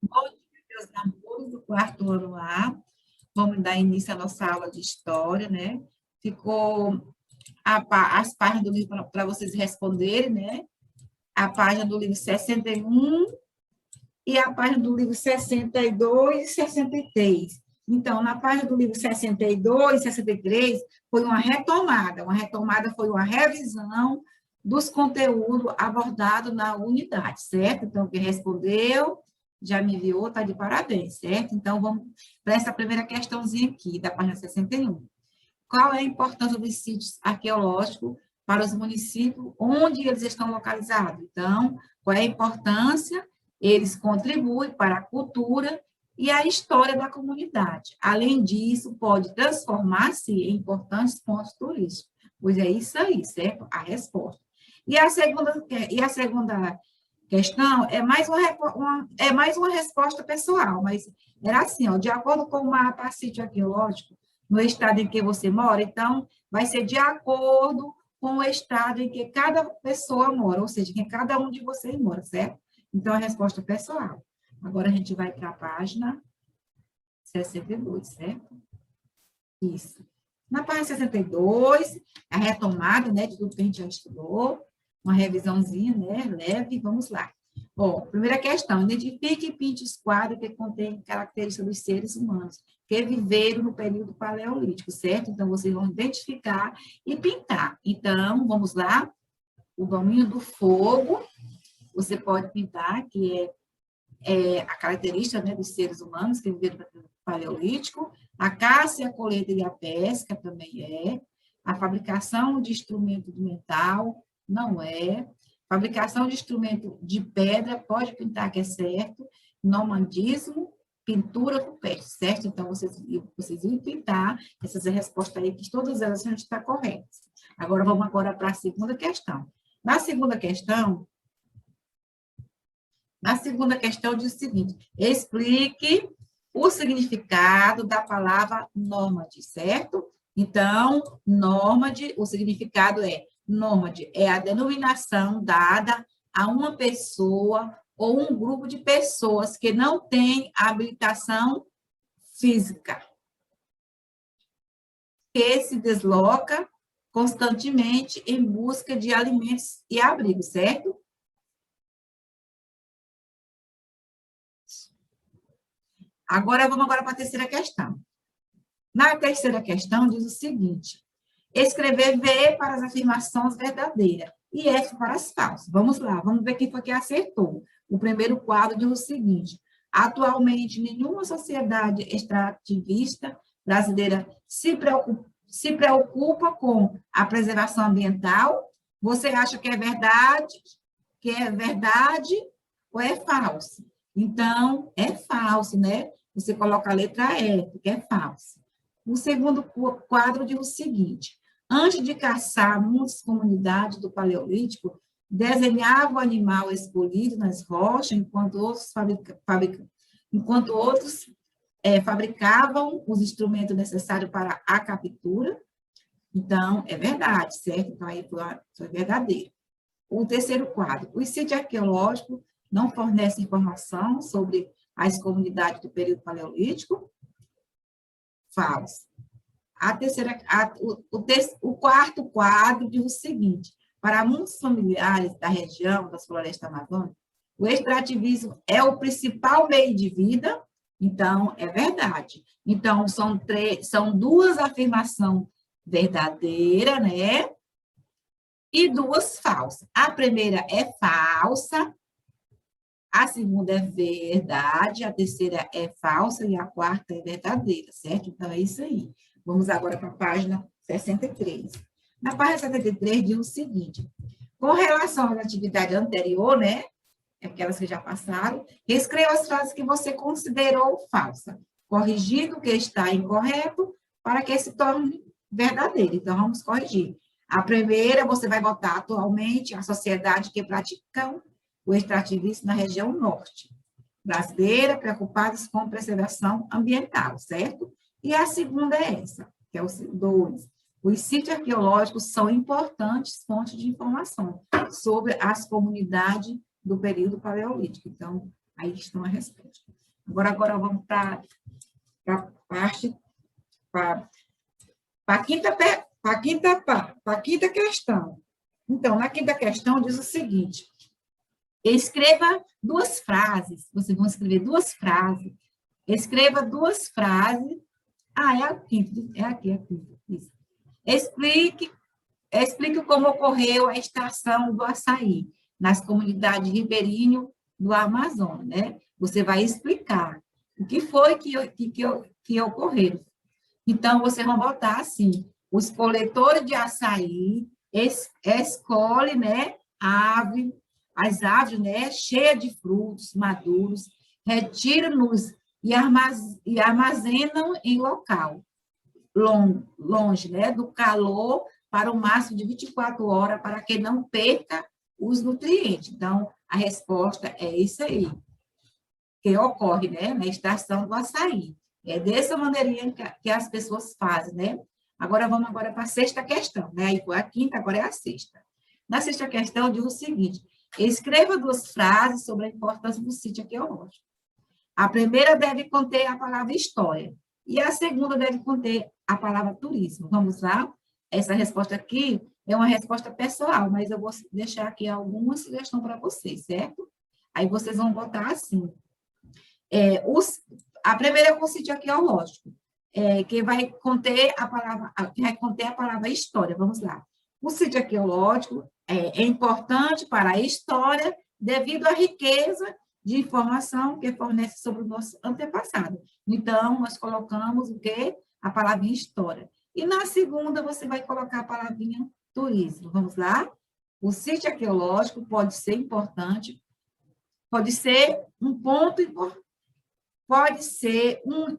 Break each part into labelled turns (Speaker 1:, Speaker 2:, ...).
Speaker 1: Bom dia, meus amores do quarto ano A. Vamos dar início à nossa aula de história, né? Ficou as páginas do livro para vocês responderem, né? A página do livro 61 e a página do livro 62 e 63. Então, na página do livro 62 e 63, foi uma retomada. Uma retomada foi uma revisão dos conteúdos abordados na unidade, certo? Então, quem respondeu já me enviou, está de parabéns, certo? Então, vamos para essa primeira questãozinha aqui, da página 61. Qual é a importância dos sítios arqueológicos para os municípios onde eles estão localizados? Então, qual é a importância? Eles contribuem para a cultura e a história da comunidade. Além disso, pode transformar-se em importantes pontos turísticos. Pois é isso aí, certo? A resposta. E a segunda questão é mais uma resposta pessoal, mas era assim, ó, de acordo com o mapa sítio arqueológico, no estado em que você mora, então, vai ser de acordo com o estado em que cada pessoa mora, ou seja, em cada um de vocês mora, certo? Então, a resposta pessoal. Agora, a gente vai para a página 62, certo? Isso. Na página 62, a retomada, né, de tudo que a gente já estudou, uma revisãozinha, né, leve, vamos lá. Bom, primeira questão, identifique e pinte os quadros que contêm características dos seres humanos que viveram no período paleolítico, certo? Então, vocês vão identificar e pintar. Então, vamos lá, o domínio do fogo, você pode pintar, que é a característica, né, dos seres humanos que viveram no período paleolítico, a caça, a colheita e a pesca também é, a fabricação de instrumento de metal, não é, fabricação de instrumento de pedra, pode pintar que é certo, nomandismo, pintura rupestre, certo? Então, vocês iam pintar essas respostas aí, que todas elas a gente está corretas. Agora, vamos agora para a segunda questão. Na segunda questão diz o seguinte, explique o significado da palavra nômade, certo? Então, nômade, o significado nômade é a denominação dada a uma pessoa ou um grupo de pessoas que não tem habilitação física, que se desloca constantemente em busca de alimentos e abrigo, certo? Agora, vamos para a terceira questão. Na terceira questão, diz o seguinte, escrever V para as afirmações verdadeiras e F para as falsas. Vamos lá, vamos ver quem foi que acertou. O primeiro quadro diz o seguinte, atualmente, nenhuma sociedade extrativista brasileira se preocupa com a preservação ambiental. Você acha que é verdade ou é falso? Então, é falso, né? Você coloca a letra E, porque é falso. O segundo quadro diz o seguinte, antes de caçar muitas comunidades do Paleolítico, desenhavam o animal escolhido nas rochas, enquanto outros fabricavam os instrumentos necessários para a captura. Então, é verdade, certo? Então, aí foi verdadeiro. O terceiro quadro, os sítios arqueológicos não fornecem informação sobre as comunidades do período paleolítico? Falso. O quarto quadro diz o seguinte, para muitos familiares da região das florestas amazônicas, o extrativismo é o principal meio de vida? Então, é verdade. Então, são duas afirmações verdadeiras, né? E duas falsas. A primeira é falsa, a segunda é verdade, a terceira é falsa e a quarta é verdadeira, certo? Então, é isso aí. Vamos agora para a página 63. Na página 63 diz o seguinte, com relação à atividade anterior, né, aquelas que já passaram, reescreva as frases que você considerou falsa, corrigindo o que está incorreto para que se torne verdadeiro. Então, vamos corrigir. A primeira, você vai botar atualmente a sociedade que praticam o extrativismo na região norte brasileira, preocupados com preservação ambiental, certo? E a segunda é essa, que é o 2. Os sítios arqueológicos são importantes fontes de informação sobre as comunidades do período paleolítico. Então, Aí estão a resposta. Agora vamos para a parte, para a quinta questão. Então, na quinta questão diz o seguinte: escreva duas frases. Vocês vão escrever duas frases. Escreva duas frases. Ah, é a quinta, é aqui, isso. Explique como ocorreu a extração do açaí nas comunidades ribeirinhas do Amazonas, né? Você vai explicar o que foi que ocorreu. Então, vocês vão botar assim: os coletores de açaí escolhem, né, as aves, né, cheias de frutos maduros, retiram-nos e armazenam em local longe, né, do calor para o máximo de 24 horas, para que não perca os nutrientes. Então, a resposta é isso aí, que ocorre, né, na extração do açaí. É dessa maneirinha que as pessoas fazem, né? Agora, vamos para a sexta questão, né? Aí foi a quinta, agora é a sexta. Na sexta questão, diz o seguinte: escreva duas frases sobre a importância do sítio arqueológico. A primeira deve conter a palavra história, e a segunda deve conter a palavra turismo. Vamos lá? Essa resposta aqui é uma resposta pessoal, mas eu vou deixar aqui alguma sugestão para vocês, certo? Aí vocês vão botar assim. A primeira é o sítio arqueológico, que vai conter a palavra história. Vamos lá. O sítio arqueológico é importante para a história devido à riqueza de informação que fornece sobre o nosso antepassado. Então, nós colocamos o quê? A palavrinha história. E na segunda, você vai colocar a palavrinha turismo. Vamos lá? O sítio arqueológico pode ser importante, pode ser um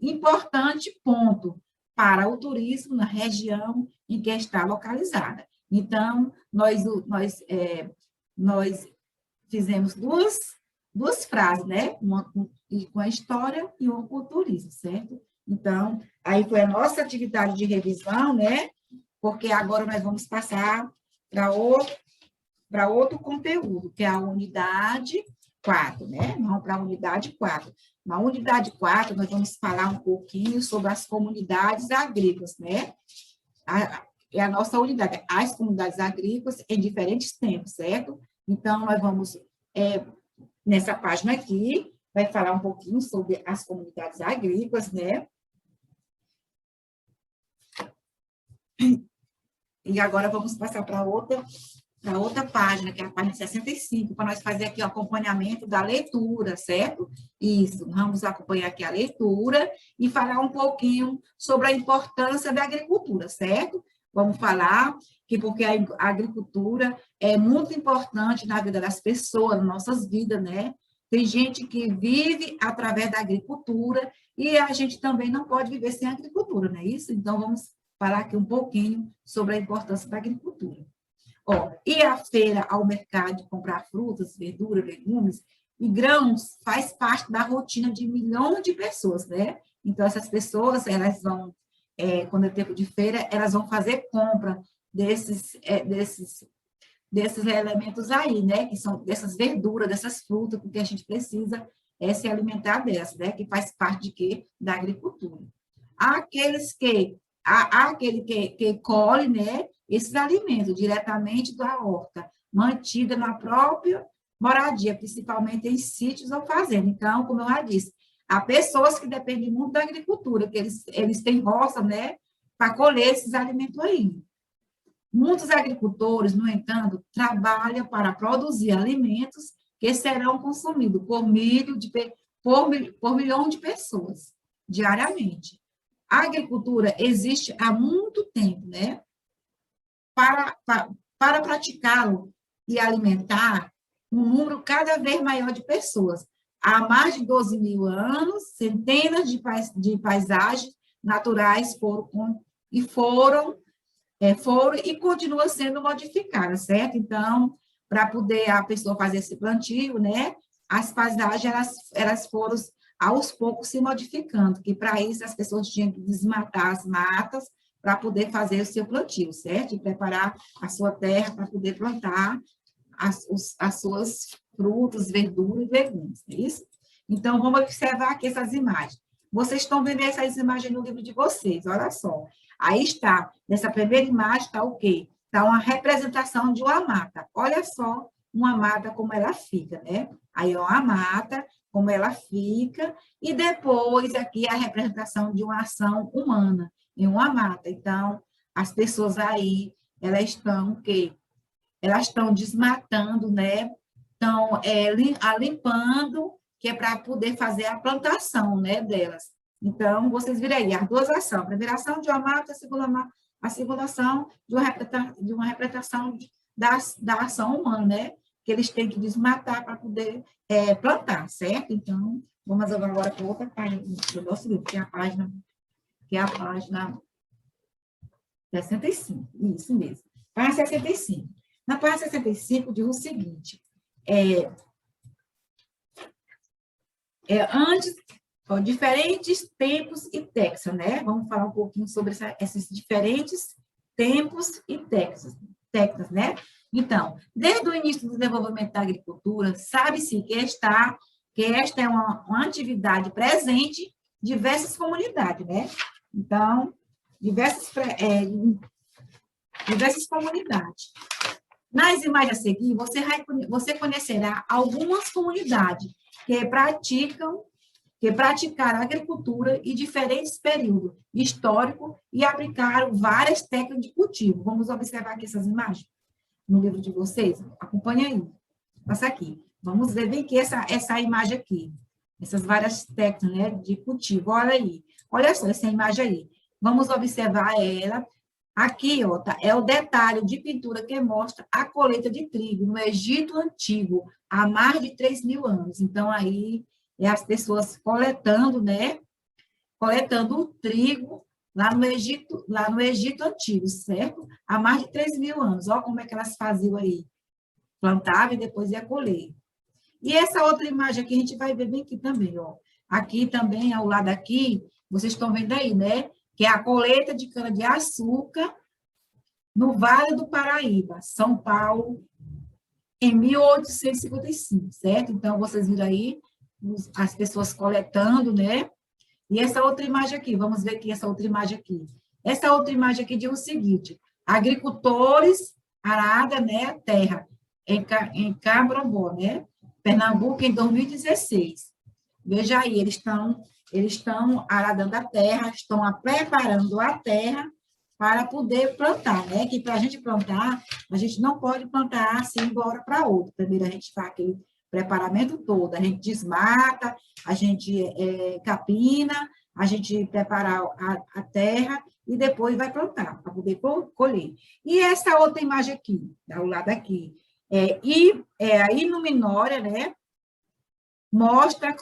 Speaker 1: importante ponto para o turismo na região em que está localizada. Então, nós fizemos duas frases, né? Uma com a história e uma com o turismo, certo? Então, aí foi a nossa atividade de revisão, né? Porque agora nós vamos passar para outro conteúdo, que é a unidade 4, né? Vamos para a unidade 4. Na unidade 4, nós vamos falar um pouquinho sobre as comunidades agrícolas, né? É a nossa unidade, as comunidades agrícolas em diferentes tempos, certo? Então, nós vamos, nessa página aqui, vai falar um pouquinho sobre as comunidades agrícolas, né? E agora vamos passar para outra página, que é a página 65, para nós fazer aqui o acompanhamento da leitura, certo? Isso, vamos acompanhar aqui a leitura e falar um pouquinho sobre a importância da agricultura, certo? Vamos falar que porque a agricultura é muito importante na vida das pessoas, nas nossas vidas, né? Tem gente que vive através da agricultura e a gente também não pode viver sem agricultura, não é isso? Então, vamos falar aqui um pouquinho sobre a importância da agricultura. Ir à feira, ao mercado, comprar frutas, verduras, legumes e grãos faz parte da rotina de milhões de pessoas, né? Então, essas pessoas, elas vão, quando é tempo de feira, elas vão fazer compra desses elementos aí, né? Que são dessas verduras, dessas frutas, porque a gente precisa se alimentar delas, né? Que faz parte de quê? Da agricultura. Há aquele que colhe, né? Esses alimentos diretamente da horta, mantida na própria moradia, principalmente em sítios ou fazendas. Então, como eu já disse, há pessoas que dependem muito da agricultura, que eles têm roça, né, para colher esses alimentos aí. Muitos agricultores, no entanto, trabalham para produzir alimentos que serão consumidos por milhão de pessoas diariamente. A agricultura existe há muito tempo, né? Para praticá-lo e alimentar um número cada vez maior de pessoas. Há mais de 12 mil anos, centenas de paisagens naturais foram e continuam sendo modificadas, certo? Então, para poder a pessoa fazer esse plantio, né, as paisagens, elas foram aos poucos se modificando, que para isso as pessoas tinham que desmatar as matas para poder fazer o seu plantio, certo? E preparar a sua terra para poder plantar as suas frutas, verduras e legumes, é isso? Então, vamos observar aqui essas imagens. Vocês estão vendo essas imagens no livro de vocês, olha só. Aí está, nessa primeira imagem está o quê? Está uma representação de uma mata. Olha só uma mata como ela fica, né? Aí é uma mata, como ela fica, e depois aqui a representação de uma ação humana em uma mata. Então, as pessoas aí, elas estão o quê? Elas estão desmatando, né? Estão limpando, que é para poder fazer a plantação, né, delas. Então, vocês viram aí, as duas ações. A primeira ação de uma mata, a segunda ação de uma representação da ação humana, né? Que eles têm que desmatar para poder plantar, certo? Então, vamos agora para outra página do nosso livro, que é a página 65. Isso mesmo. Página 65. Na página 65 diz o seguinte, antes, diferentes tempos e técnicas, né? Vamos falar um pouquinho sobre esses diferentes tempos e técnicas, né? Então, desde o início do desenvolvimento da agricultura, sabe-se que esta é uma atividade presente em diversas comunidades, né? Então, diversas comunidades. Nas imagens a seguir, você conhecerá algumas comunidades que praticaram agricultura em diferentes períodos históricos e aplicaram várias técnicas de cultivo. Vamos observar aqui essas imagens no livro de vocês? Acompanhe aí. Passa aqui. Vamos ver bem que essa imagem aqui. Essas várias técnicas, né, de cultivo. Olha aí. Olha só essa imagem aí. Vamos observar ela. Aqui, ó, é o detalhe de pintura que mostra a colheita de trigo no Egito Antigo, há mais de 3.000 anos. Então, aí, as pessoas coletando, né? Coletando o trigo lá no Egito Antigo, certo? Há mais de 3.000 anos. Olha como é que elas faziam aí. Plantavam e depois ia colher. E essa outra imagem aqui, a gente vai ver bem aqui também, ó. Aqui também, ao lado aqui, vocês estão vendo aí, né? Que é a colheita de cana-de-açúcar no Vale do Paraíba, São Paulo, em 1855, certo? Então, vocês viram aí as pessoas coletando, né? E essa outra imagem aqui, vamos ver aqui essa outra imagem aqui. Essa outra imagem aqui diz o seguinte, agricultores arada, né, a terra, em Cabrombó, né? Pernambuco, em 2016. Veja aí, eles estão aradando a terra, estão preparando a terra para poder plantar, né? Que para a gente plantar, a gente não pode plantar assim de uma hora para outra. Primeiro a gente faz aquele preparamento todo, a gente desmata, a gente capina, a gente prepara a terra e depois vai plantar, para poder colher. E essa outra imagem aqui, ao lado aqui, a iluminória, né? Mostra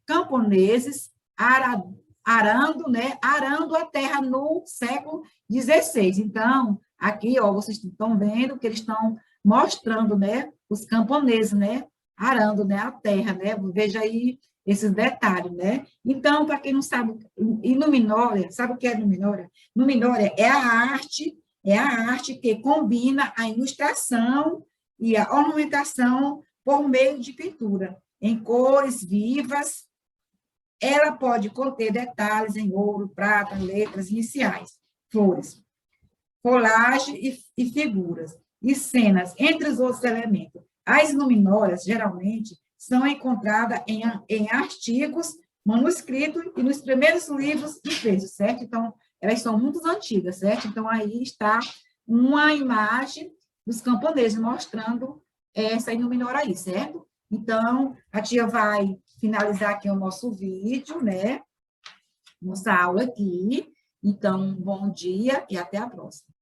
Speaker 1: camponeses arando, né? Arando a terra no século XVI. Então, aqui, ó, vocês estão vendo que eles estão mostrando, né? Os camponeses, né? Arando, né? A terra, né? Veja aí esses detalhes, né? Então, para quem não sabe, iluminória, sabe o que é iluminória? Iluminória é a arte que combina a ilustração e a ornamentação por meio de pintura, em cores vivas. Ela pode conter detalhes em ouro, prata, letras iniciais, flores, colagem e figuras, e cenas, entre os outros elementos. As luminórias, geralmente, são encontradas em artigos, manuscritos e nos primeiros livros impressos, certo? Então, elas são muito antigas, certo? Então, aí está uma imagem dos camponeses mostrando essa iluminória aí, certo? Então, a tia vai finalizar aqui o nosso vídeo, né? Nossa aula aqui. Então, bom dia e até a próxima.